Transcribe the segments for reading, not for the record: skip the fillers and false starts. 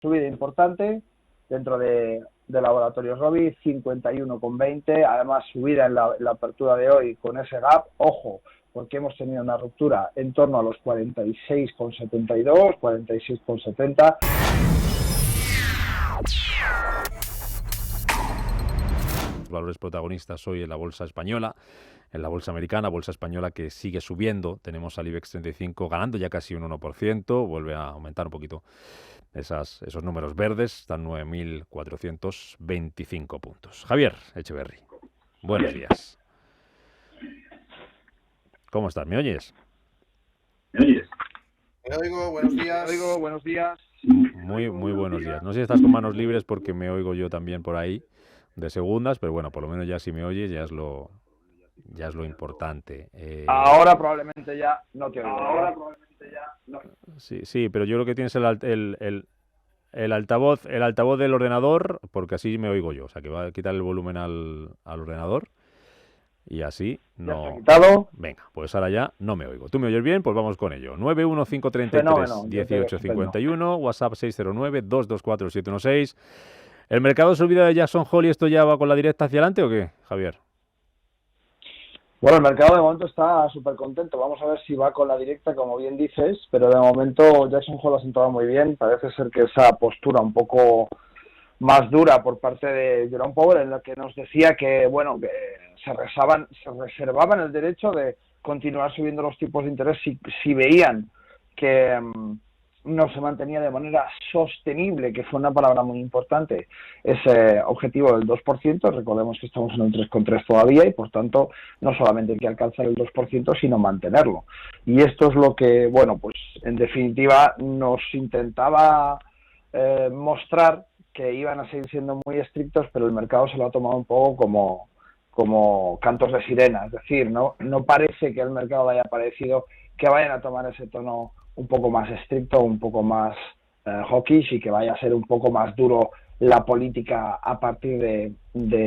subida importante dentro de Laboratorios Robi, 51,20, además subida en la apertura de hoy con ese gap, ojo, porque hemos tenido una ruptura en torno a los 46,72, 46,70. Valores protagonistas hoy en la bolsa española, en la bolsa americana, bolsa española que sigue subiendo. Tenemos al IBEX 35 ganando ya casi un 1%, vuelve a aumentar un poquito esos números verdes, están 9.425 puntos. Javier Echeverry, buenos días. ¿Cómo estás? ¿Me oyes? ¿Me oyes? Me oigo, buenos días. Buenos días. Muy buenos días. No sé si estás con manos libres porque me oigo yo también por ahí de segundas, pero bueno, por lo menos ya si me oyes ya es lo importante. Ahora probablemente ya no te oigo. Sí, pero yo creo que tienes el altavoz del ordenador, porque así me oigo yo. O sea, que va a quitar el volumen al ordenador y así no... ¿Ya está quitado? Venga, pues ahora ya no me oigo. ¿Tú me oyes bien? Pues vamos con ello. 915331851, WhatsApp 609224716. ¿El mercado se olvida de Jackson Hole y esto ya va con la directa hacia adelante o qué, Javier? Bueno, el mercado de momento está súper contento. Vamos a ver si va con la directa, como bien dices, pero de momento Jackson Hole ha sentado muy bien. Parece ser que esa postura un poco más dura por parte de Jerome Powell, en la que nos decía que, bueno, que se reservaban el derecho de continuar subiendo los tipos de interés si veían que no se mantenía de manera sostenible, que fue una palabra muy importante, ese objetivo del 2%. Recordemos que estamos en un 3,3 todavía y, por tanto, no solamente hay que alcanzar el 2%, sino mantenerlo. Y esto es lo que, bueno, pues en definitiva nos intentaba mostrar que iban a seguir siendo muy estrictos, pero el mercado se lo ha tomado un poco como cantos de sirena. Es decir, no parece que el mercado haya parecido que vayan a tomar ese tono un poco más estricto, un poco más hawkish, y que vaya a ser un poco más duro la política a partir de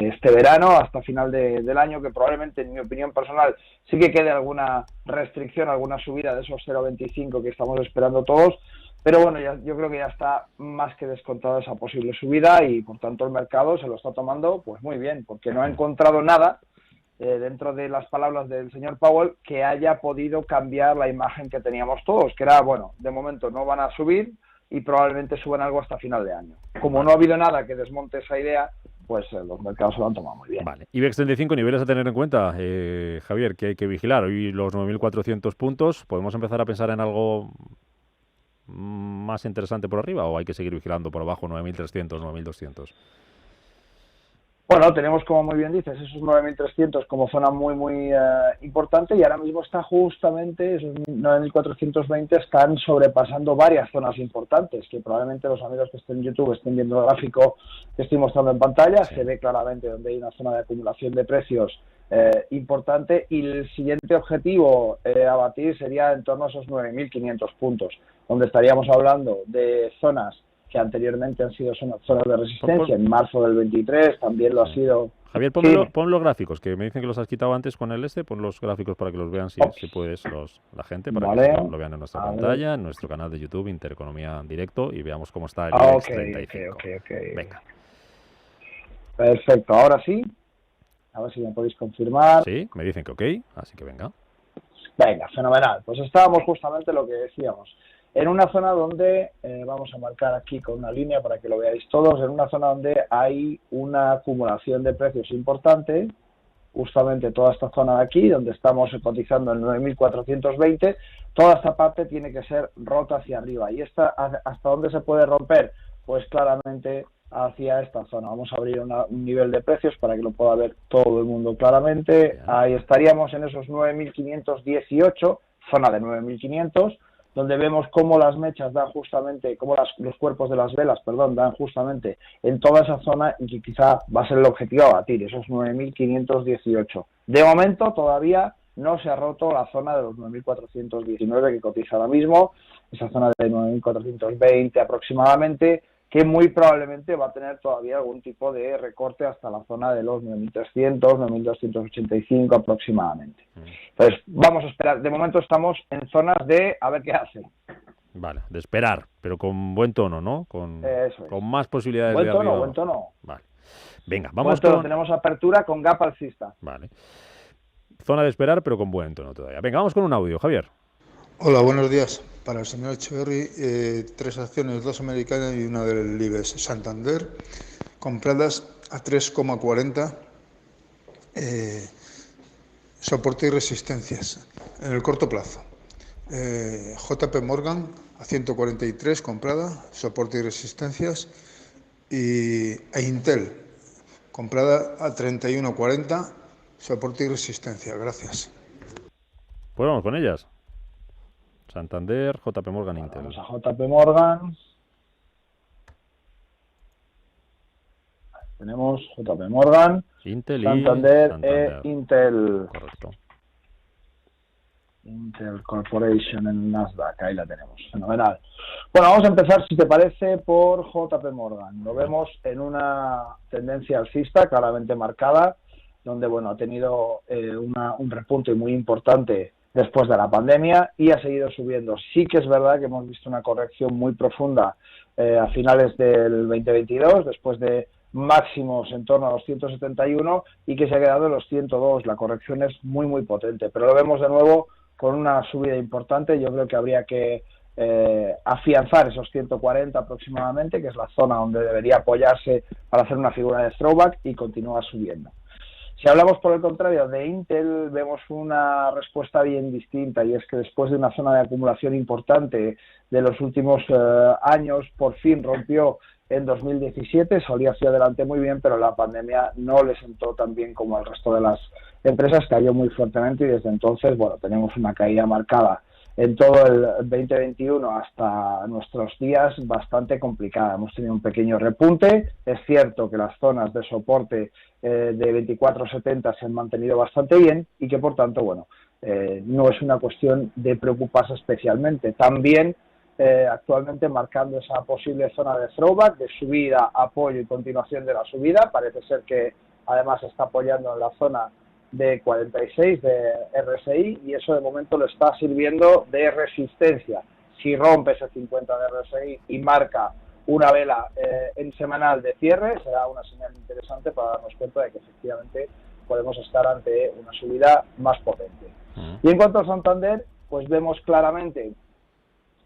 este verano hasta final del año, que probablemente, en mi opinión personal, sí que quede alguna restricción, alguna subida de esos 0,25 que estamos esperando todos, pero bueno, yo creo que ya está más que descontada esa posible subida y, por tanto, el mercado se lo está tomando pues muy bien, porque no ha encontrado nada dentro de las palabras del señor Powell que haya podido cambiar la imagen que teníamos todos, que era, bueno, de momento no van a subir y probablemente suban algo hasta final de año. Como no ha habido nada que desmonte esa idea, pues los mercados se lo han tomado muy bien. Vale. IBEX 35, niveles a tener en cuenta, Javier, que hay que vigilar. Hoy los 9.400 puntos, ¿podemos empezar a pensar en algo más interesante por arriba o hay que seguir vigilando por abajo 9.300, 9.200? Bueno, tenemos, como muy bien dices, esos 9.300 como zona muy importante, y ahora mismo está justamente, esos 9.420 están sobrepasando varias zonas importantes, que probablemente los amigos que estén en YouTube estén viendo el gráfico que estoy mostrando en pantalla. Sí. Se ve claramente donde hay una zona de acumulación de precios importante, y el siguiente objetivo a batir sería en torno a esos 9.500 puntos, donde estaríamos hablando de zonas que anteriormente han sido zonas de resistencia. En marzo del 23 también lo ha sido. Javier, pon los gráficos, que me dicen que los has quitado antes con el pon los gráficos para que los vean si puedes la gente, para que lo vean en nuestra pantalla, en nuestro canal de YouTube, Intereconomía en directo, y veamos cómo está el IBEX 35. Okay. Venga. Perfecto, ahora sí. A ver si me podéis confirmar. Sí, me dicen que ok, así que venga. Venga, fenomenal. Pues estábamos justamente lo que decíamos. En una zona donde, vamos a marcar aquí con una línea para que lo veáis todos, en una zona donde hay una acumulación de precios importante, justamente toda esta zona de aquí, donde estamos cotizando en 9.420, toda esta parte tiene que ser rota hacia arriba. ¿Y hasta dónde se puede romper? Pues claramente hacia esta zona. Vamos a abrir un nivel de precios para que lo pueda ver todo el mundo claramente. Ahí estaríamos en esos 9.518, zona de 9.500, donde vemos cómo las mechas dan justamente, cómo los cuerpos de las velas, dan justamente en toda esa zona, y que quizá va a ser el objetivo a batir, esos 9.518. De momento todavía no se ha roto la zona de los 9.419 que cotiza ahora mismo, esa zona de 9.420 aproximadamente, que muy probablemente va a tener todavía algún tipo de recorte hasta la zona de los 9.300, 9.285 aproximadamente. Entonces, vamos a esperar. De momento estamos en zonas de a ver qué hace. Vale, de esperar, pero con buen tono, ¿no? Con más posibilidades buen de tono, arriba. Buen tono. Vale. Venga, vamos con... Tenemos apertura con gap alcista. Vale. Zona de esperar, pero con buen tono todavía. Venga, vamos con un audio, Javier. Hola, buenos días. Para el señor Echeverry, 3 acciones, 2 americanas y una del IBEX Santander, compradas a 3,40, soporte y resistencias en el corto plazo. JP Morgan a 143, comprada, soporte y resistencias, e Intel, comprada a 31,40, soporte y resistencia. Gracias. Pues vamos con ellas. Santander, JP Morgan, Intel. Vamos a JP Morgan. Tenemos JP Morgan, Intel Santander, y Santander. Intel. Correcto. Intel Corporation en Nasdaq, ahí la tenemos, fenomenal. Bueno, vamos a empezar, si te parece, por JP Morgan. Lo vemos en una tendencia alcista claramente marcada, donde bueno, ha tenido un repunte muy importante después de la pandemia y ha seguido subiendo. Sí que es verdad que hemos visto una corrección muy profunda a finales del 2022, después de máximos en torno a los 171 y que se ha quedado en los 102. La corrección es muy, muy potente, pero lo vemos de nuevo con una subida importante. Yo creo que habría que afianzar esos 140 aproximadamente, que es la zona donde debería apoyarse para hacer una figura de throwback y continuar subiendo. Si hablamos por el contrario de Intel, vemos una respuesta bien distinta, y es que después de una zona de acumulación importante de los últimos años, por fin rompió en 2017, salió hacia adelante muy bien, pero la pandemia no le sentó tan bien como al resto de las empresas, cayó muy fuertemente y desde entonces, bueno, tenemos una caída marcada en todo el 2021 hasta nuestros días bastante complicada. Hemos tenido un pequeño repunte. Es cierto que las zonas de soporte de 24.70 se han mantenido bastante bien y que, por tanto, bueno, no es una cuestión de preocuparse especialmente. También actualmente marcando esa posible zona de throwback, de subida, apoyo y continuación de la subida. Parece ser que además está apoyando en la zona de 46 de RSI y eso de momento le está sirviendo de resistencia. Si rompe ese 50 de RSI y marca una vela en semanal de cierre, será una señal interesante para darnos cuenta de que efectivamente podemos estar ante una subida más potente. Y en cuanto a Santander, pues vemos claramente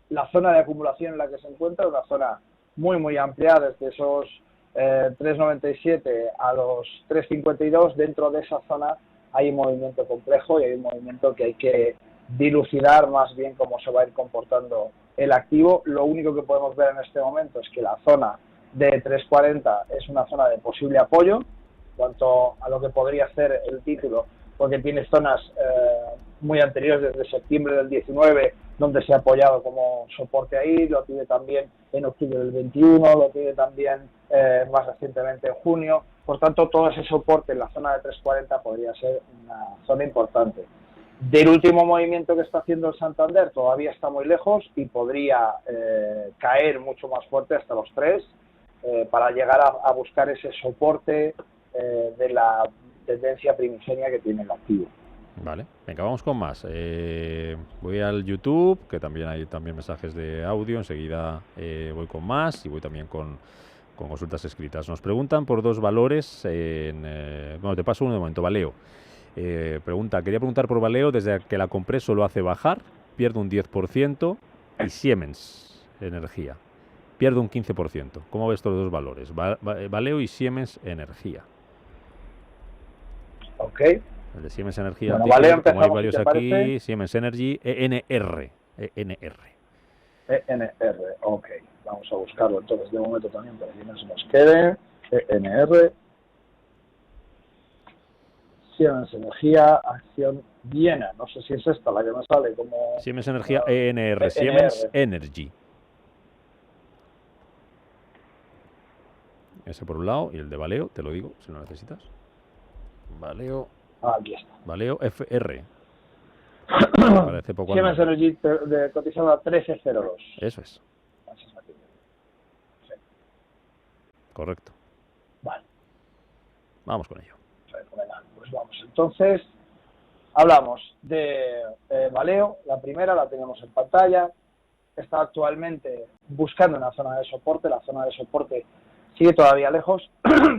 la zona de acumulación en la que se encuentra, una zona muy muy amplia, desde esos 3,97 a los 3,52. Dentro de esa zona hay un movimiento complejo y hay un movimiento que hay que dilucidar más bien cómo se va a ir comportando el activo. Lo único que podemos ver en este momento es que la zona de 3,40 es una zona de posible apoyo en cuanto a lo que podría hacer el título, porque tiene zonas muy anteriores, desde septiembre del 19, donde se ha apoyado como soporte ahí, lo tiene también en octubre del 21, lo tiene también más recientemente en junio. Por tanto, todo ese soporte en la zona de 3,40 podría ser una zona importante. Del último movimiento que está haciendo el Santander todavía está muy lejos y podría caer mucho más fuerte hasta los 3 para llegar a buscar ese soporte de la tendencia primigenia que tiene el activo. Vale, venga, vamos con más. Voy al YouTube, que también hay mensajes de audio. Enseguida voy con más y voy también con consultas escritas. Nos preguntan por 2 valores. Bueno, te paso uno de momento. Valeo. Quería preguntar por Valeo. Desde que la compré solo hace bajar, pierde un 10%, y Siemens Energía pierde un 15%. ¿Cómo ves estos 2 valores? Valeo y Siemens Energía. Ok. El de Siemens Energía, bueno, Valeo, como hay varios si aquí, parece. Siemens Energy, ENR, ok. Vamos a buscarlo entonces de momento también para que no se nos quede. ENR. Siemens Energía, acción Viena. No sé si es esta la que me sale como... Siemens Energía, ENR, Siemens Energy. Ese por un lado, y el de Valeo, te lo digo, si lo necesitas. Valeo. Aquí está. Valeo FR. Parece poco. Siemens Energy cotizado a 13.02. Eso es. Sí. Correcto. Vale. Vamos con ello. Fenomenal. Pues vamos. Entonces, hablamos de Valeo. La primera la tenemos en pantalla. está actualmente buscando una zona de soporte. La zona de soporte sigue todavía lejos,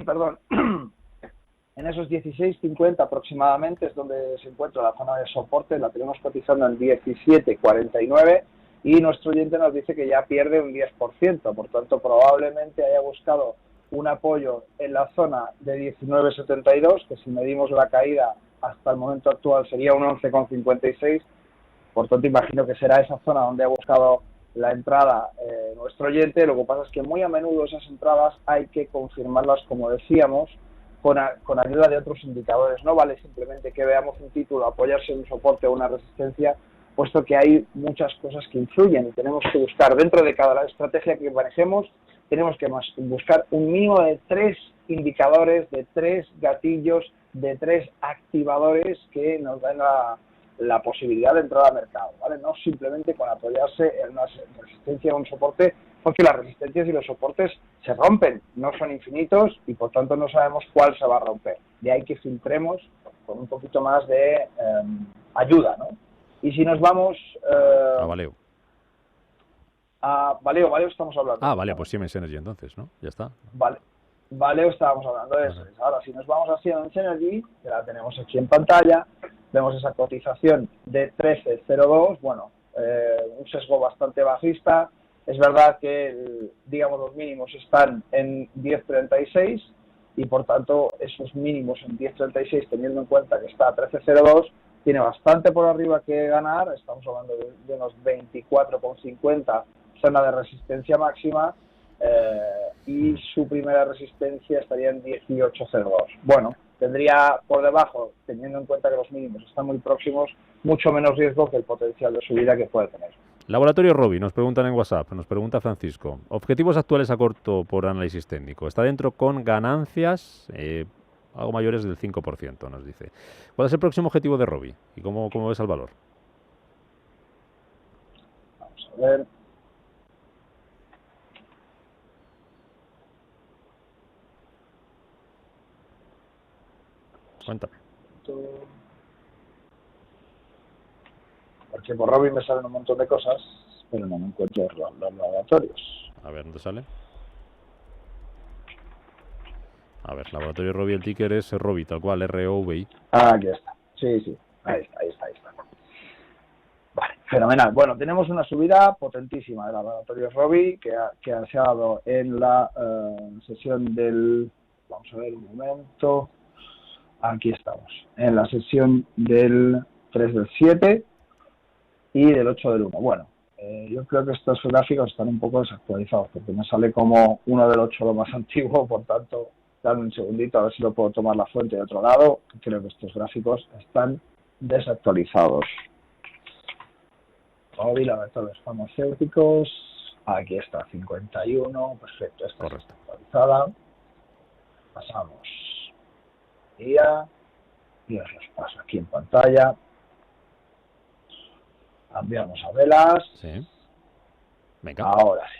perdón. En esos 16.50 aproximadamente es donde se encuentra la zona de soporte, la tenemos cotizando en 17.49 y nuestro oyente nos dice que ya pierde un 10%, por tanto probablemente haya buscado un apoyo en la zona de 19.72, que si medimos la caída hasta el momento actual sería un 11,56, por tanto imagino que será esa zona donde ha buscado la entrada nuestro oyente. Lo que pasa es que muy a menudo esas entradas hay que confirmarlas, como decíamos, con ayuda de otros indicadores. No vale simplemente que veamos un título apoyarse en un soporte o una resistencia, puesto que hay muchas cosas que influyen y tenemos que buscar dentro de cada estrategia que manejemos, tenemos que buscar un mínimo de 3 indicadores, de 3 gatillos, de 3 activadores que nos den la posibilidad de entrar al mercado, ¿vale? No simplemente con apoyarse en una resistencia o un soporte, porque las resistencias y los soportes se rompen, no son infinitos y por tanto no sabemos cuál se va a romper. De ahí que filtremos con un poquito más de ayuda, ¿no? Y si nos vamos... a Valeo. A Valeo estamos hablando. Vale, pues Siemens Energy entonces, ¿no? Ya está. Valeo estábamos hablando de eso. Ahora, si nos vamos a Siemens Energy, que la tenemos aquí en pantalla, vemos esa cotización de 13.02, bueno, un sesgo bastante bajista. Es verdad que, digamos, los mínimos están en 10.36 y, por tanto, esos mínimos en 10.36, teniendo en cuenta que está a 13.02, tiene bastante por arriba que ganar. Estamos hablando de unos 24,50 zona de resistencia máxima y su primera resistencia estaría en 18.02. Bueno, tendría por debajo, teniendo en cuenta que los mínimos están muy próximos, mucho menos riesgo que el potencial de subida que puede tener. Laboratorio Robi, nos preguntan en WhatsApp, nos pregunta Francisco. Objetivos actuales a corto por análisis técnico. Está dentro con ganancias algo mayores del 5%, nos dice. ¿Cuál es el próximo objetivo de Robi? ¿Y cómo ves el valor? Vamos a ver. Cuéntame. Porque por Robi me salen un montón de cosas, pero no me encuentro los laboratorios. A ver, ¿dónde sale? A ver, Laboratorio Robi, el ticker es Robi, tal cual, R-O-V-I. Aquí está. Sí. Ahí está. Vale, fenomenal. Bueno, tenemos una subida potentísima de Laboratorio Robi que se ha dado en la sesión del... Vamos a ver un momento. Aquí estamos. En la sesión del 3 del 7 y del 8 del 1. Bueno, yo creo que estos gráficos están un poco desactualizados porque me sale como 1 del 8 lo más antiguo, por tanto, dame un segundito a ver si lo puedo tomar la fuente de otro lado. Creo que estos gráficos están desactualizados. Robi, laboratorios farmacéuticos, aquí está, 51, perfecto, esta correcto. Está actualizada. Pasamos día y os los paso aquí en pantalla. Cambiamos a velas. Sí. Venga. Ahora sí.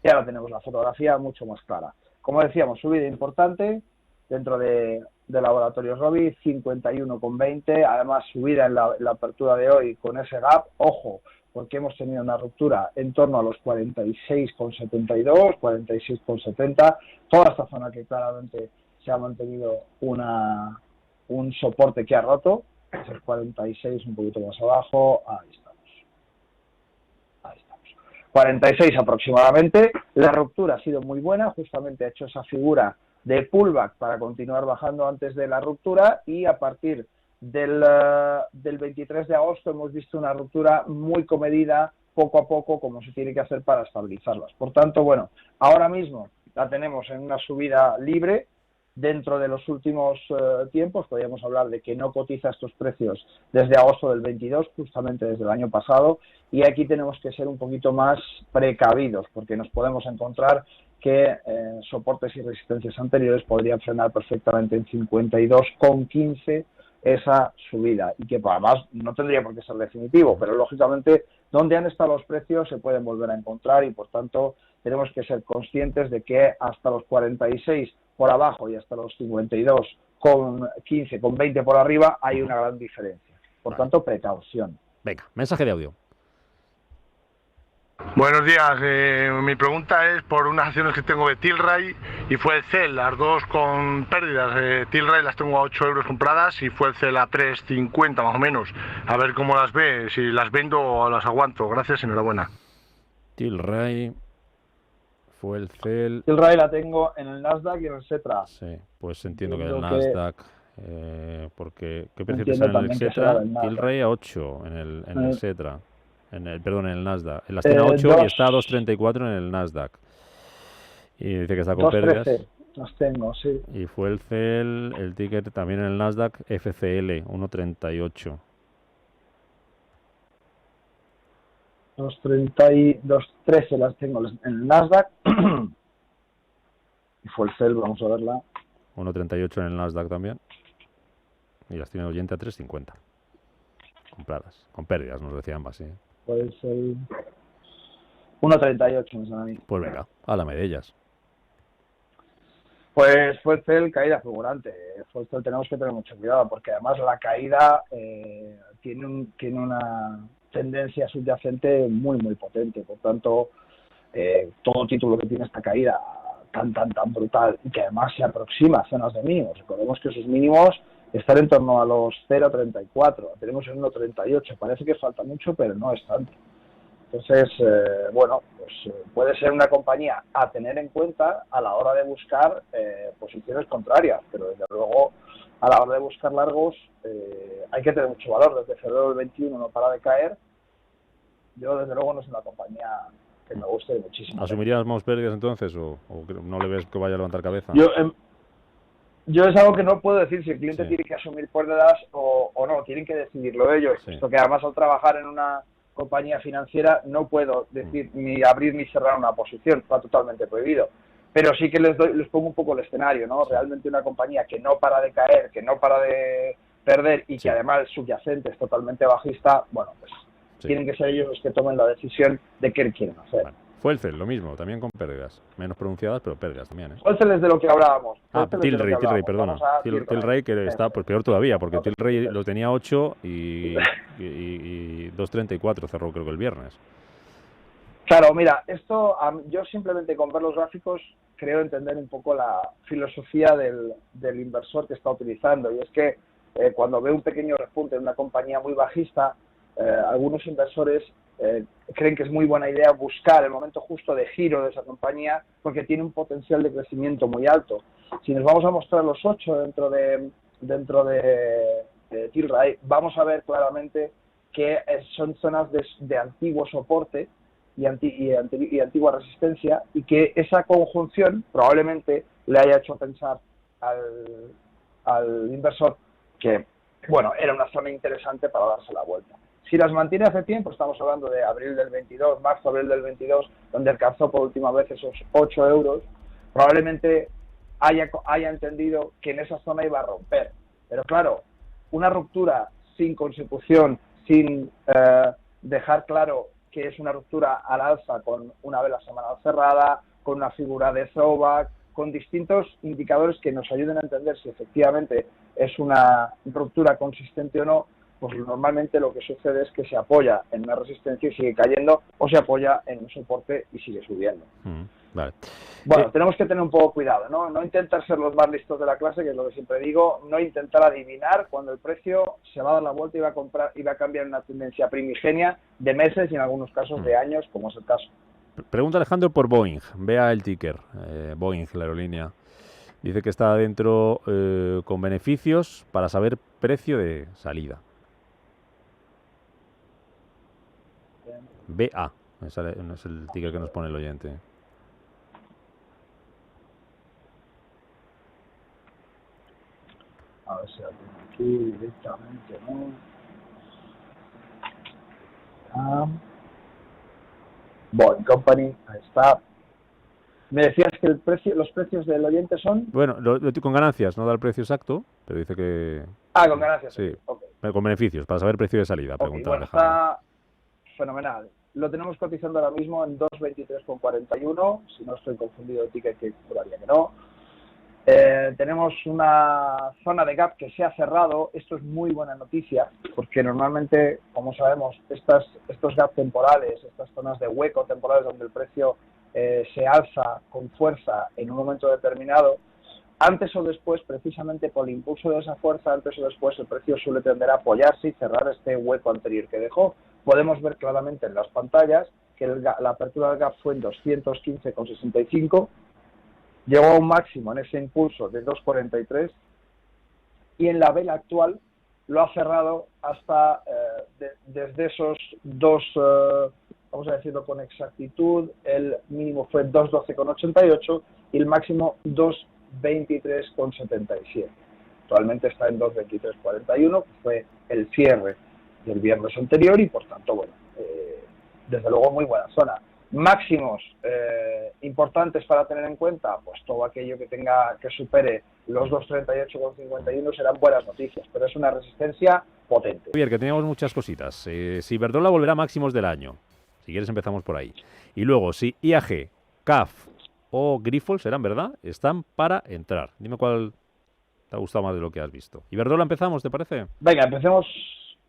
Y ahora tenemos la fotografía mucho más clara. Como decíamos, subida importante dentro de Laboratorios Robi, 51,20. Además, subida en la apertura de hoy con ese gap. Ojo, porque hemos tenido una ruptura en torno a los 46,72, 46,70. Toda esta zona que claramente se ha mantenido un soporte que ha roto. Es el 46, un poquito más abajo. Ahí estamos. 46 aproximadamente. La ruptura ha sido muy buena, justamente ha hecho esa figura de pullback para continuar bajando antes de la ruptura y a partir del 23 de agosto hemos visto una ruptura muy comedida, poco a poco, como se tiene que hacer para estabilizarlas. Por tanto, bueno, ahora mismo la tenemos en una subida libre. Dentro de los últimos tiempos, podríamos hablar de que no cotiza estos precios desde agosto del 22, justamente desde el año pasado, y aquí tenemos que ser un poquito más precavidos, porque nos podemos encontrar que soportes y resistencias anteriores podrían frenar perfectamente en 52,15 esa subida, y que además no tendría por qué ser definitivo, pero lógicamente donde han estado los precios se pueden volver a encontrar y por tanto tenemos que ser conscientes de que hasta los 46 por abajo y hasta los 52,15, con 20 por arriba hay una gran diferencia. Por tanto, precaución. Venga, mensaje de audio. Buenos días, mi pregunta es por unas acciones que tengo de Tilray y Fuelcel, las dos con pérdidas. Tilray las tengo a 8 euros compradas y Fuelcel a 3,50 más o menos. A ver cómo las ve, si las vendo o las aguanto. Gracias, enhorabuena. Tilray, Fuelcel. Tilray la tengo en el Nasdaq y en el Xetra. Sí, pues entiendo que en el Entiendo que- Nasdaq, porque ¿qué precio te Entiendo sale en el también que será Xetra? del Nasdaq. Tilray a 8 en el Eh, Xetra. Perdón, en el Nasdaq. Las tiene a 8 y está a 2,34 en el Nasdaq. Y dice que está con pérdidas. 2,13 las tengo, sí. Y fue el ticket también en el Nasdaq FCL, 1,38. 2,13 las tengo en el Nasdaq. Y Fuelcel, vamos a verla. 1,38 en el Nasdaq también. Y las tiene el oyente a 3,50. Compradas. Con pérdidas, nos decía ambas, sí. Fuelcel 1,38 me suena a mí. Pues venga, háblame de ellas. Pues Fuelcel, caída fulgurante. Fuelcel tenemos que tener mucho cuidado porque además la caída tiene una tendencia subyacente muy potente. Por tanto, todo título que tiene esta caída tan brutal y que además se aproxima a zonas de mínimos. Recordemos que sus mínimos están en torno a los 0,34. Tenemos en 1,38. Parece que falta mucho, pero no es tanto. Entonces, puede ser una compañía a tener en cuenta a la hora de buscar posiciones contrarias, pero desde luego a la hora de buscar largos hay que tener mucho valor. Desde febrero del 21 no para de caer. Yo desde luego no es una compañía que me guste muchísimo. ¿Asumirías más pérdidas entonces o no le ves que vaya a levantar cabeza? Yo es algo que no puedo decir si el cliente Sí. tiene que asumir pérdidas o no, tienen que decidirlo ellos. Sí. Esto que además al trabajar en una compañía financiera no puedo decir ni abrir ni cerrar una posición, está totalmente prohibido. Pero sí que les pongo un poco el escenario, ¿no? Sí. Realmente una compañía que no para de caer, que no para de perder y Sí. que además el subyacente es totalmente bajista, bueno, pues Sí. tienen que ser ellos los que tomen la decisión de qué quieren hacer. Vale. Fuelcel, lo mismo, también con pérdidas. Menos pronunciadas, pero pérdidas también, ¿eh? Fuelcel es de lo que hablábamos. Tilray, perdona. Tilray, que está pues peor todavía, porque No te Tilray preocupes. lo tenía 8 y 2,34 cerró creo que el viernes. Claro, mira, yo simplemente con ver los gráficos creo entender un poco la filosofía del inversor que está utilizando, y es que cuando ve un pequeño repunte en una compañía muy bajista, algunos inversores creen que es muy buena idea buscar el momento justo de giro de esa compañía porque tiene un potencial de crecimiento muy alto. Si nos vamos a mostrar los 8 dentro de Tilray, vamos a ver claramente que son zonas de antiguo soporte y antigua resistencia, y que esa conjunción probablemente le haya hecho pensar al inversor que, bueno, era una zona interesante para darse la vuelta. Si las mantiene hace tiempo, estamos hablando de abril del 22, marzo, abril del 22, donde alcanzó por última vez esos 8 euros, probablemente haya entendido que en esa zona iba a romper. Pero claro, una ruptura sin consecución, sin dejar claro que es una ruptura al alza con una vela semanal cerrada, con una figura de throwback, con distintos indicadores que nos ayuden a entender si efectivamente es una ruptura consistente o no, pues normalmente lo que sucede es que se apoya en una resistencia y sigue cayendo, o se apoya en un soporte y sigue subiendo. Vale. Bueno, tenemos que tener un poco cuidado, ¿no? No intentar ser los más listos de la clase, que es lo que siempre digo, no intentar adivinar cuando el precio se va a dar la vuelta y va a cambiar una tendencia primigenia de meses y en algunos casos de años, como es el caso. Pregunta Alejandro por Boeing. Vea el ticker. Boeing, la aerolínea. Dice que está dentro con beneficios para saber precio de salida. BA. No es el ticker que nos pone el oyente. A ver si la tengo aquí directamente, ¿no? Boeing Company, ahí está. Me decías que los precios del oyente son... Bueno, con ganancias, no da el precio exacto, pero dice que... con ganancias. Sí, okay. Con beneficios, para saber precio de salida, pregunta Alejandro. Está fenomenal. Lo tenemos cotizando ahora mismo en 2,23,41, si no estoy confundido el ticket, que juraría que no. Tenemos una zona de gap que se ha cerrado. Esto es muy buena noticia, porque normalmente, como sabemos, estos gap temporales, estas zonas de hueco temporales donde el precio se alza con fuerza en un momento determinado, antes o después, precisamente por el impulso de esa fuerza, antes o después el precio suele tender a apoyarse y cerrar este hueco anterior que dejó. Podemos ver claramente en las pantallas que la apertura del gap fue en 215,65, llegó a un máximo en ese impulso de 2,43 y en la vela actual lo ha cerrado hasta desde esos dos, vamos a decirlo con exactitud, el mínimo fue 2,12,88 y el máximo 2,23,77. Actualmente está en 2,23,41, que fue el cierre del viernes anterior y por tanto, bueno, desde luego muy buena zona. Máximos importantes para tener en cuenta, pues todo aquello que supere los 2,38,51 serán buenas noticias, pero es una resistencia potente. Javier, que teníamos muchas cositas. Si Iberdrola volverá a máximos del año, si quieres empezamos por ahí. Y luego, si IAG, CAF o Grifols serán, ¿verdad? Están para entrar. Dime cuál te ha gustado más de lo que has visto. Iberdrola empezamos, ¿te parece? Venga,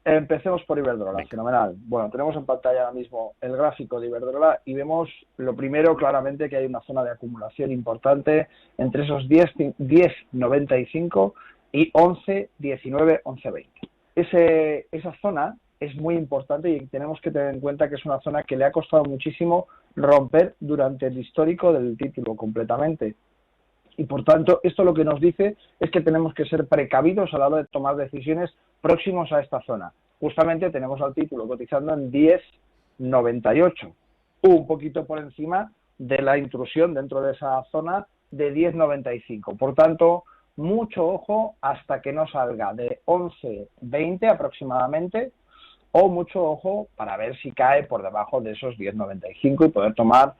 empecemos por Iberdrola. Venga. Fenomenal. Bueno, tenemos en pantalla ahora mismo el gráfico de Iberdrola y vemos lo primero claramente que hay una zona de acumulación importante entre esos 10,95 y 11,19, 11,20. Esa zona es muy importante y tenemos que tener en cuenta que es una zona que le ha costado muchísimo romper durante el histórico del título completamente. Y por tanto, esto lo que nos dice es que tenemos que ser precavidos a la hora de tomar decisiones próximos a esta zona. Justamente tenemos al título cotizando en 10,98, un poquito por encima de la intrusión dentro de esa zona de 10,95. Por tanto, mucho ojo hasta que no salga de 11,20 aproximadamente, o mucho ojo para ver si cae por debajo de esos 10,95 y poder tomar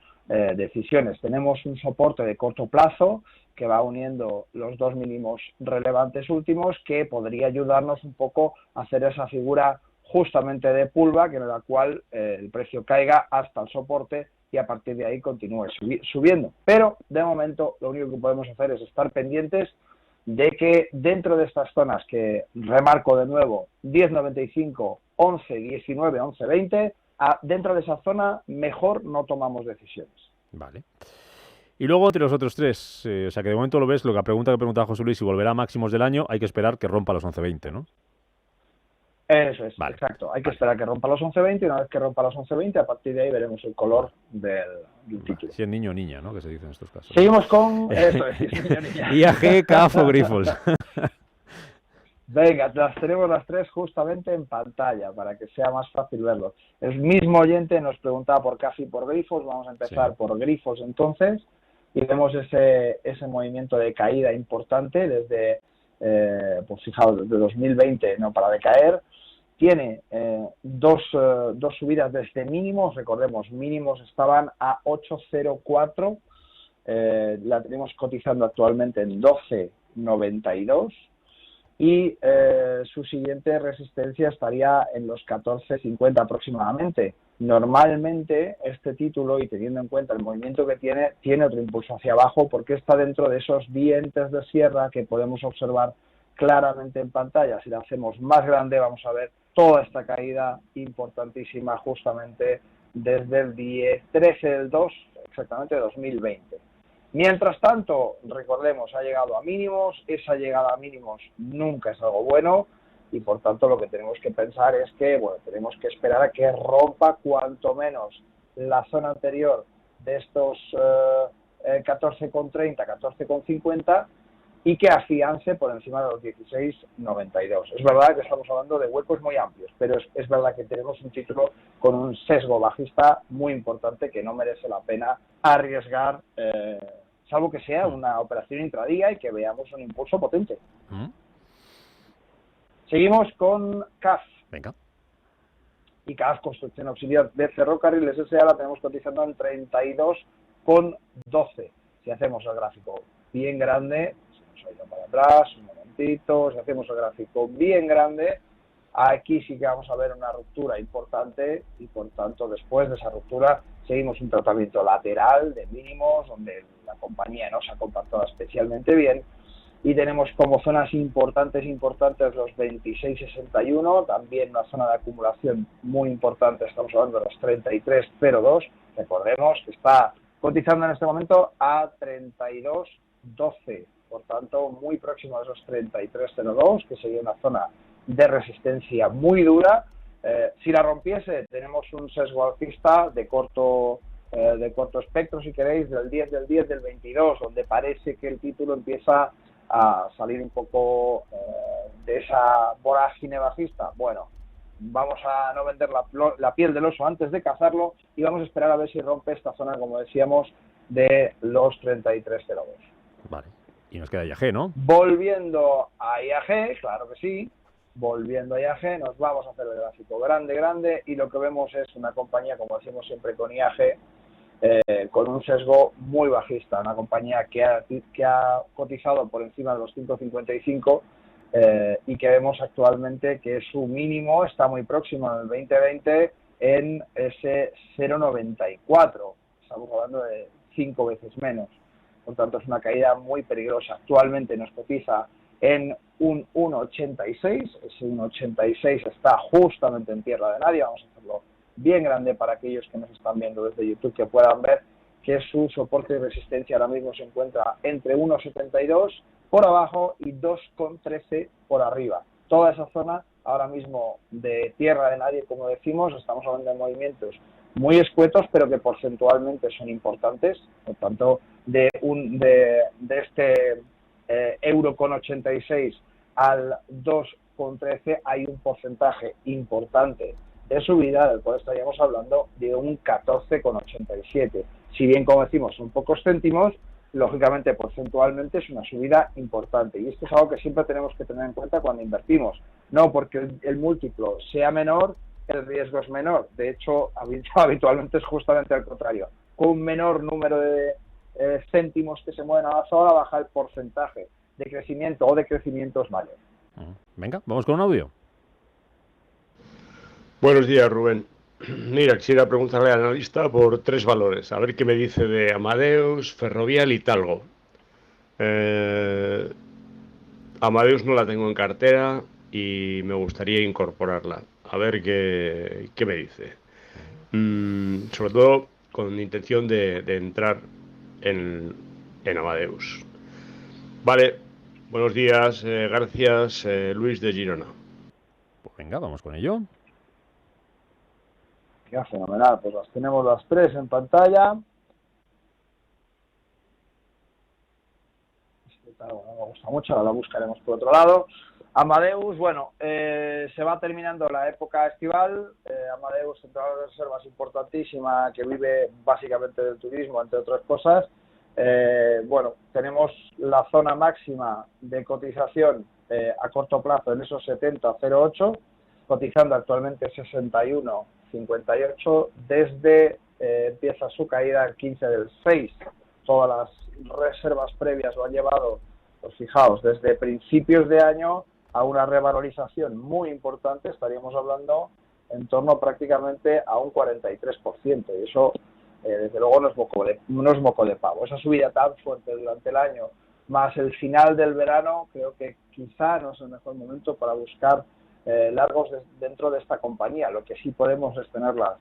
decisiones. Tenemos un soporte de corto plazo que va uniendo los dos mínimos relevantes últimos, que podría ayudarnos un poco a hacer esa figura justamente de pullback en la cual el precio caiga hasta el soporte y a partir de ahí continúe subiendo. Pero de momento lo único que podemos hacer es estar pendientes de que dentro de estas zonas que remarco de nuevo, 10,95, 11, 19, 11, 20, dentro de esa zona mejor no tomamos decisiones. Vale. Y luego entre los otros tres, o sea que de momento lo ves, la pregunta que preguntaba José Luis, si volverá a máximos del año, hay que esperar que rompa los 11,20, ¿no? Eso es, vale. Exacto. Hay que esperar que rompa los 11,20 y una vez que rompa los 11,20, a partir de ahí veremos el color del título. Si es niño o niña, ¿no? Que se dice en estos casos. Seguimos con... Eso es, niño o niña. IAG, CAF o Grifols. Venga, las tenemos las tres justamente en pantalla para que sea más fácil verlo. El mismo oyente nos preguntaba por CAF y por Grifols. Vamos a empezar por Grifols entonces. Y vemos ese movimiento de caída importante desde, pues fijaos, desde 2020 no para de caer. Tiene dos subidas desde mínimos. Recordemos, mínimos estaban a 8,04. La tenemos cotizando actualmente en 12,92. Y su siguiente resistencia estaría en los 14,50 aproximadamente. Normalmente este título, y teniendo en cuenta el movimiento que tiene otro impulso hacia abajo porque está dentro de esos dientes de sierra que podemos observar claramente en pantalla. Si la hacemos más grande vamos a ver toda esta caída importantísima justamente desde el 13 del 2, exactamente 2020. Mientras tanto, recordemos, ha llegado a mínimos, esa llegada a mínimos nunca es algo bueno y por tanto lo que tenemos que pensar es que, bueno, tenemos que esperar a que rompa cuanto menos la zona anterior de estos 14,30, 14,50 y que afiance por encima de los 16,92. Es verdad que estamos hablando de huecos muy amplios, pero es verdad que tenemos un título con un sesgo bajista muy importante que no merece la pena arriesgar, salvo que sea una operación intradía y que veamos un impulso potente. Seguimos con CAF. Venga. Y CAF, Construcción Auxiliar de Ferrocarriles S.A., la tenemos cotizando en 32,12. Si hacemos el gráfico bien grande, se nos ha ido para atrás, un momentito, si hacemos el gráfico bien grande, aquí sí que vamos a ver una ruptura importante y por tanto después de esa ruptura seguimos un tratamiento lateral de mínimos donde la compañía no se ha comportado especialmente bien. Y tenemos como zonas importantes los 26.61, también una zona de acumulación muy importante, estamos hablando de los 33.02, recordemos que está cotizando en este momento a 32.12, por tanto muy próximo a esos 33.02, que sería una zona de resistencia muy dura. Si la rompiese, tenemos un sesgo alcista de corto espectro, si queréis, del 10 del 22, donde parece que el título empieza a salir un poco de esa vorágine bajista. Bueno, vamos a no vender la piel del oso antes de cazarlo y vamos a esperar a ver si rompe esta zona, como decíamos, de los 33.02. Vale, y nos queda IAG, ¿no? Volviendo a IAG, claro que sí, volviendo a IAG, nos vamos a hacer el gráfico grande y lo que vemos es una compañía, como decimos siempre con IAG, con un sesgo muy bajista, una compañía que ha cotizado por encima de los 5,55 y que vemos actualmente que su mínimo está muy próximo en el 2020 en ese 0,94. Estamos hablando de 5 veces menos. Por tanto, es una caída muy peligrosa. Actualmente nos cotiza en un 1,86. Ese 1,86 está justamente en tierra de nadie. Vamos a hacerlo bien grande para aquellos que nos están viendo desde YouTube, que puedan ver que su soporte de resistencia ahora mismo se encuentra entre 1,72 por abajo y 2,13 por arriba. Toda esa zona ahora mismo de tierra de nadie, como decimos, estamos hablando de movimientos muy escuetos, pero que porcentualmente son importantes. Por tanto, de este euro con 86 al 2,13 hay un porcentaje importante de subida, del cual estaríamos hablando de un 14,87. Si bien, como decimos, son pocos céntimos, lógicamente, porcentualmente es una subida importante. Y esto es algo que siempre tenemos que tener en cuenta cuando invertimos. No porque el múltiplo sea menor, el riesgo es menor. De hecho, habitualmente es justamente al contrario. Con un menor número de céntimos que se mueven a la zona, baja el porcentaje de crecimiento o de crecimientos mayores. Venga, vamos con un audio. Buenos días, Rubén. Mira, quisiera preguntarle al analista por 3 valores, a ver qué me dice de Amadeus, Ferrovial y Talgo. Amadeus no la tengo en cartera y me gustaría incorporarla, a ver qué me dice. Sobre todo con intención de entrar en Amadeus. Vale, buenos días, gracias, Luis de Girona. Pues venga, vamos con ello. Ya, fenomenal, pues las tenemos las 3 en pantalla. No me gusta mucho, ahora la buscaremos por otro lado. Amadeus, bueno, se va terminando la época estival. Amadeus, central de reservas importantísima, que vive básicamente del turismo, entre otras cosas. Bueno, tenemos la zona máxima de cotización a corto plazo en esos 70,08, cotizando actualmente 61,58. Desde empieza su caída el 15 del 6. Todas las reservas previas lo han llevado, pues fijaos, desde principios de año a una revalorización muy importante. Estaríamos hablando en torno prácticamente a un 43%, y eso desde luego no es moco de pavo. Esa subida tan fuerte durante el año, más el final del verano, creo que quizá no es el mejor momento para buscar largos dentro de esta compañía. Lo que sí podemos es tenerla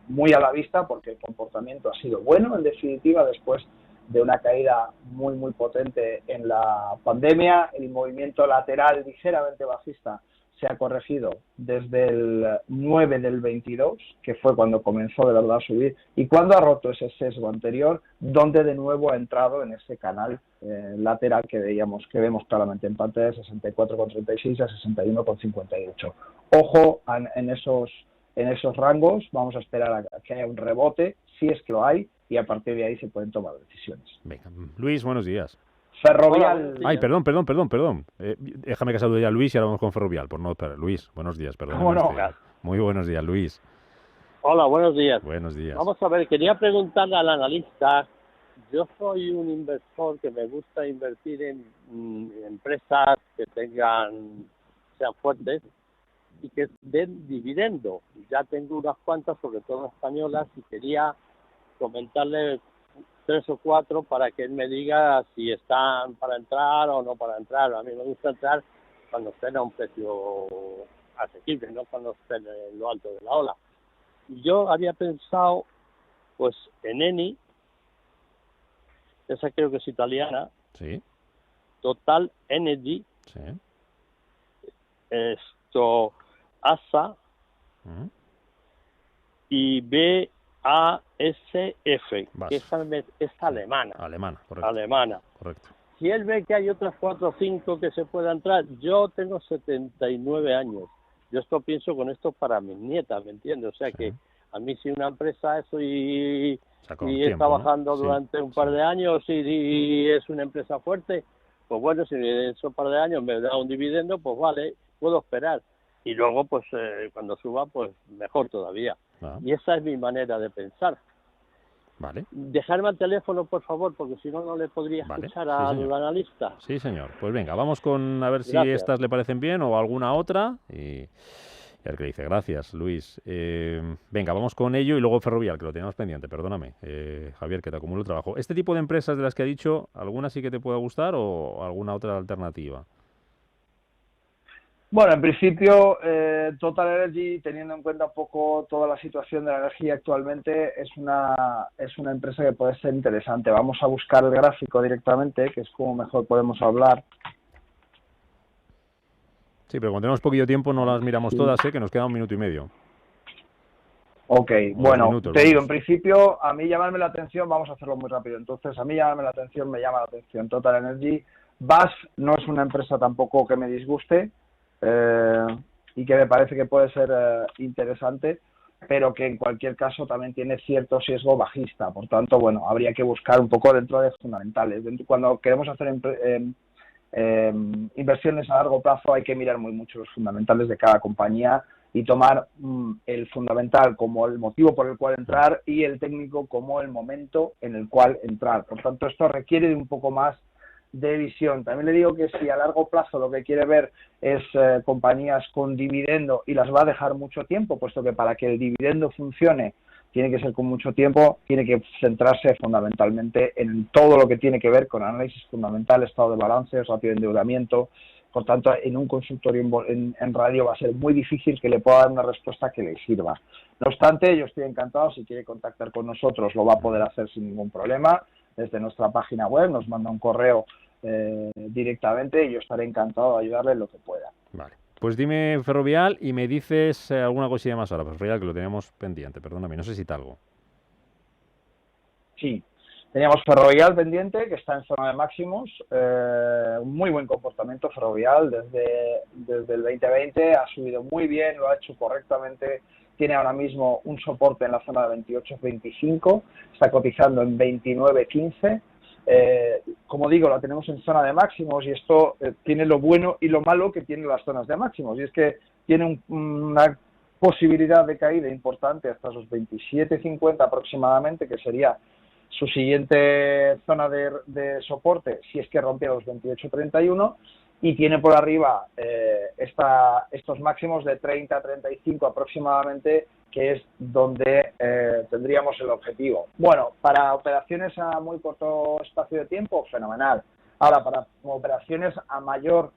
muy a la vista, porque el comportamiento ha sido bueno, en definitiva, después de una caída muy muy potente en la pandemia. El movimiento lateral ligeramente bajista se ha corregido desde el 9 del 22, que fue cuando comenzó de verdad a subir, y cuando ha roto ese sesgo anterior, donde de nuevo ha entrado en ese canal lateral que vemos claramente en pantalla, de 64,36 a 61,58. Ojo en esos rangos, vamos a esperar a que haya un rebote, si es que lo hay, y a partir de ahí se pueden tomar decisiones. Venga, Luis, buenos días. Ferrovial. Ay, perdón. Déjame que salude ya a Luis y ahora vamos con Ferrovial, por no esperar. Luis, buenos días, perdón. Muy buenos días, Luis. Hola, buenos días. Buenos días. Vamos a ver, quería preguntarle al analista. Yo soy un inversor que me gusta invertir en empresas que sean fuertes y que den dividendo. Ya tengo unas cuantas, sobre todo españolas, y quería comentarle 3 o 4 para que él me diga si están para entrar o no para entrar. A mí me gusta entrar cuando estén a un precio asequible, no cuando estén en lo alto de la ola. Yo había pensado pues en Eni, esa creo que es italiana, Sí, Total Energy, sí. ASA Ujú. y BASF, Vas. que es alemana. Alemana, correcto. Si él ve que hay otras 4 o 5 que se pueda entrar, yo tengo 79 años. Yo esto pienso con esto para mis nietas, ¿me entiendes? O sea Sí. que a mí si una empresa y Saca un está tiempo, ¿no? bajando Sí, durante un par sí. de años y es una empresa fuerte, pues bueno, si en esos par de años me da un dividendo, pues vale, puedo esperar. Y luego, pues cuando suba, pues mejor todavía. Ah, Y esa es mi manera de pensar. vale, Dejarme el teléfono, por favor, porque si no, no le podría Vale, escuchar sí, al señor. analista. sí, señor. Pues venga, vamos con a ver si Gracias. estas le parecen bien o alguna otra. Y a ver qué dice. Gracias, Luis. Venga, vamos con ello y luego Ferrovial, que lo teníamos pendiente, perdóname. Javier, que te acumulo el trabajo. ¿Este tipo de empresas de las que ha dicho, alguna sí que te pueda gustar o alguna otra alternativa? Bueno, en principio, Total Energy, teniendo en cuenta un poco toda la situación de la energía actualmente, es una empresa que puede ser interesante. Vamos a buscar el gráfico directamente, que es como mejor podemos hablar. Sí, pero cuando tenemos poquito tiempo no las miramos todas, que nos queda 1 minuto y medio. Ok, O bueno, 2 minutos, te digo, en vamos. principio, a mí llamarme la atención, vamos a hacerlo muy rápido. Entonces, a mí llamarme la atención, me llama la atención Total Energy. BASF no es una empresa tampoco que me disguste y que me parece que puede ser interesante, pero que en cualquier caso también tiene cierto sesgo bajista. Por tanto, bueno, habría que buscar un poco dentro de fundamentales. Cuando queremos hacer inversiones a largo plazo hay que mirar muy mucho los fundamentales de cada compañía y tomar el fundamental como el motivo por el cual entrar y el técnico como el momento en el cual entrar. Por tanto, esto requiere de un poco más de visión. También le digo que si a largo plazo lo que quiere ver es compañías con dividendo y las va a dejar mucho tiempo, puesto que para que el dividendo funcione tiene que ser con mucho tiempo, tiene que centrarse fundamentalmente en todo lo que tiene que ver con análisis fundamental, estado de balance, ratio de endeudamiento. Por tanto, en un consultorio en radio va a ser muy difícil que le pueda dar una respuesta que le sirva. No obstante, yo estoy encantado, si quiere contactar con nosotros lo va a poder hacer sin ningún problema. Desde nuestra página web nos manda un correo directamente y yo estaré encantado de ayudarle en lo que pueda. Vale. Pues dime Ferrovial y me dices alguna cosilla más ahora. Ferrovial, que lo teníamos pendiente, perdóname, no sé si algo. Sí, teníamos Ferrovial pendiente, que está en zona de máximos, muy buen comportamiento Ferrovial desde el 2020, ha subido muy bien, lo ha hecho correctamente, tiene ahora mismo un soporte en la zona de 28.25, está cotizando en 29.15. Como digo, la tenemos en zona de máximos y esto tiene lo bueno y lo malo que tienen las zonas de máximos, y es que tiene una posibilidad de caída importante hasta los 27.50 aproximadamente, que sería su siguiente zona de soporte si es que rompiera los 28.31, y tiene por arriba estos máximos de 30-35 aproximadamente, que es donde tendríamos el objetivo. Bueno, para operaciones a muy corto espacio de tiempo, fenomenal. Ahora, para operaciones a mayor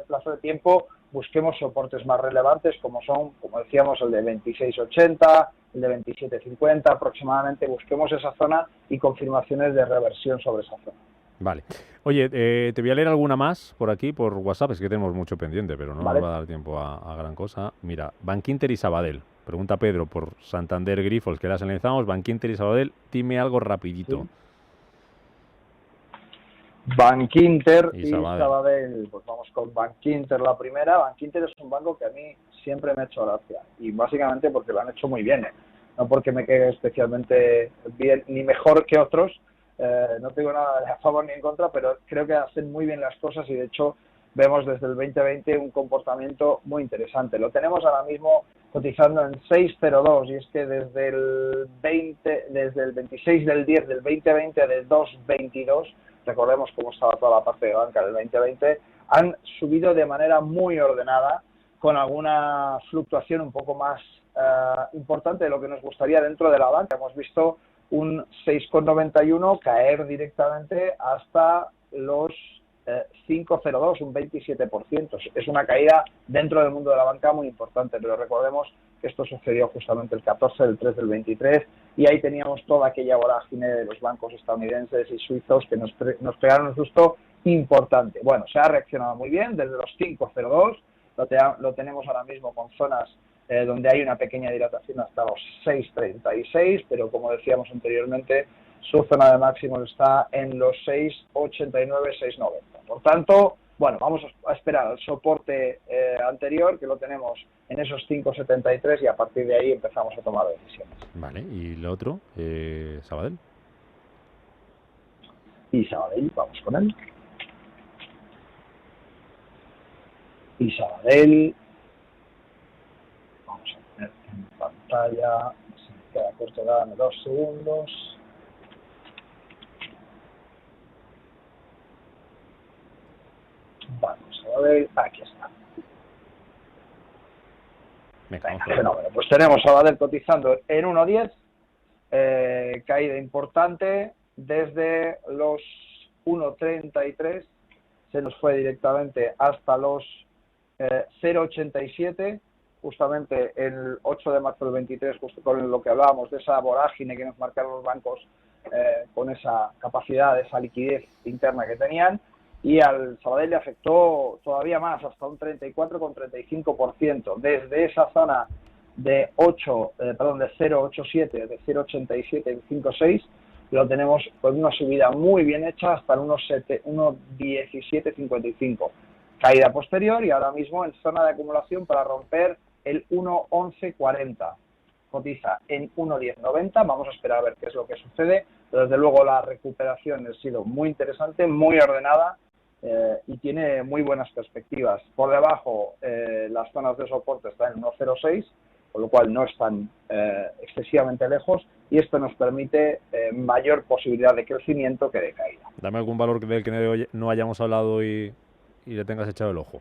plazo de tiempo, busquemos soportes más relevantes, como son, como decíamos, el de 26.80, el de 27.50 aproximadamente. Busquemos esa zona y confirmaciones de reversión sobre esa zona. Vale. Oye, te voy a leer alguna más por aquí, por WhatsApp. Es que tenemos mucho pendiente, pero no Vale. nos va a dar tiempo a gran cosa. Mira, Bankinter y Sabadell. Pregunta Pedro por Santander Grifols, que las analizamos. Bankinter y Sabadell, dime algo rapidito. Sí. Bankinter Y y Sabadell. Sabadell. Pues vamos con Bankinter la primera. Bankinter es un banco que a mí siempre me ha hecho gracia, y básicamente porque lo han hecho muy bien, no porque me quede especialmente bien ni mejor que otros. No tengo nada a favor ni en contra, pero creo que hacen muy bien las cosas y de hecho vemos desde el 2020 un comportamiento muy interesante. Lo tenemos ahora mismo cotizando en 6,02 y es que desde el 26 del 10 del 2020 de 2,22, recordemos cómo estaba toda la parte de banca del 2020, han subido de manera muy ordenada, con alguna fluctuación un poco más importante de lo que nos gustaría dentro de la banca. Hemos visto un 6,91, caer directamente hasta los 5,02, un 27%. Es una caída dentro del mundo de la banca muy importante, pero recordemos que esto sucedió justamente el 14 del 3 del 23 y ahí teníamos toda aquella vorágine de los bancos estadounidenses y suizos que nos pegaron un susto importante. Bueno, se ha reaccionado muy bien desde los 5,02, lo tenemos ahora mismo con zonas donde hay una pequeña dilatación hasta los 6,36, pero como decíamos anteriormente, su zona de máximos está en los 6,89, 6,90. Por tanto, bueno, vamos a esperar el soporte anterior, que lo tenemos en esos 5,73, y a partir de ahí empezamos a tomar decisiones. Vale, ¿y lo otro? ¿Sabadell? Y Sabadell, vamos con él. Y Sabadell, vamos a poner en pantalla, se me queda corto, dame 2 segundos. Vamos a ver, aquí está. Venga, fenómeno. Pues tenemos Sabadell cotizando en 1,10, caída importante desde los 1,33, se nos fue directamente hasta los 0,87, justamente el 8 de marzo del 23, justo con lo que hablábamos de esa vorágine que nos marcaron los bancos con esa capacidad, esa liquidez interna que tenían. Y al Sabadell le afectó todavía más, hasta un 34,35%. Desde esa zona de 0,87, de 0,87 en 5,6, lo tenemos con una subida muy bien hecha hasta el 1,1755. Caída posterior y ahora mismo en zona de acumulación para romper el 1,1140. Cotiza en 1,1090. Vamos a esperar a ver qué es lo que sucede. Pero desde luego la recuperación ha sido muy interesante, muy ordenada. Y tiene muy buenas perspectivas. Por debajo, las zonas de soporte están en 1,06, con lo cual no están excesivamente lejos, y esto nos permite mayor posibilidad de crecimiento que de caída. Dame algún valor del que no hayamos hablado y le tengas echado el ojo.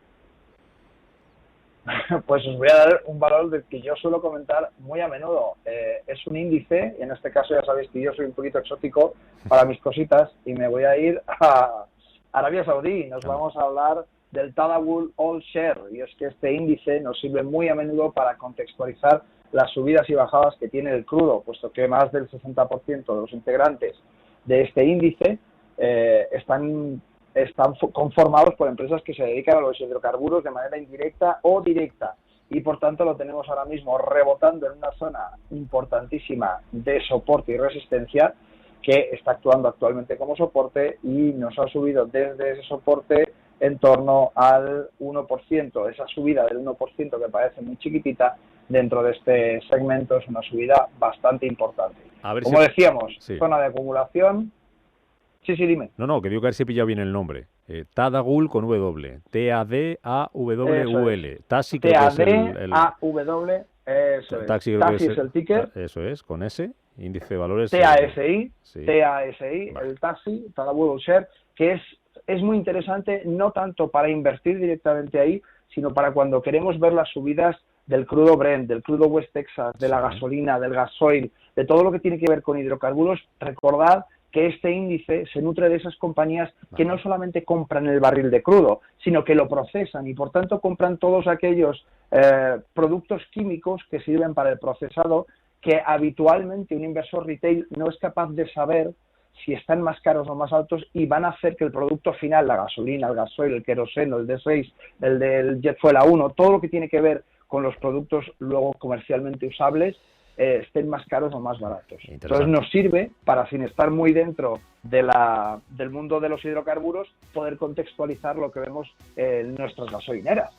Pues os voy a dar un valor del que yo suelo comentar muy a menudo. Es un índice, y en este caso ya sabéis que yo soy un poquito exótico para mis cositas, y me voy a ir a Arabia Saudí. Nos vamos a hablar del Tadawul All Share, y es que este índice nos sirve muy a menudo para contextualizar las subidas y bajadas que tiene el crudo, puesto que más del 60% de los integrantes de este índice están conformados por empresas que se dedican a los hidrocarburos de manera indirecta o directa, y por tanto lo tenemos ahora mismo rebotando en una zona importantísima de soporte y resistencia, que está actuando actualmente como soporte y nos ha subido desde ese soporte en torno al 1%. Esa subida del 1%, que parece muy chiquitita, dentro de este segmento es una subida bastante importante. Como decíamos, sí. Zona de acumulación. Sí, dime. No, que digo que a ver si he pillado bien el nombre. Tadawul con W. T-A-D-A-W-L. Taxi creo que es el... T-A-D-A-W, eso es. Taxi es el ticker. Eso es, con S. Índice de valores... TASI, sí. TASI, vale. El Taxi, Tadawul Share, que es muy interesante, no tanto para invertir directamente ahí, sino para cuando queremos ver las subidas del crudo Brent, del crudo West Texas, de la gasolina, del gasoil, de todo lo que tiene que ver con hidrocarburos. Recordad que este índice se nutre de esas compañías que no solamente compran el barril de crudo, sino que lo procesan y por tanto compran todos aquellos productos químicos que sirven para el procesado, que habitualmente un inversor retail no es capaz de saber si están más caros o más altos, y van a hacer que el producto final, la gasolina, el gasoil, el queroseno, el D6, el del jet fuel A1, todo lo que tiene que ver con los productos luego comercialmente usables, estén más caros o más baratos. Entonces nos sirve para, sin estar muy dentro de del mundo de los hidrocarburos, poder contextualizar lo que vemos en nuestras gasolineras.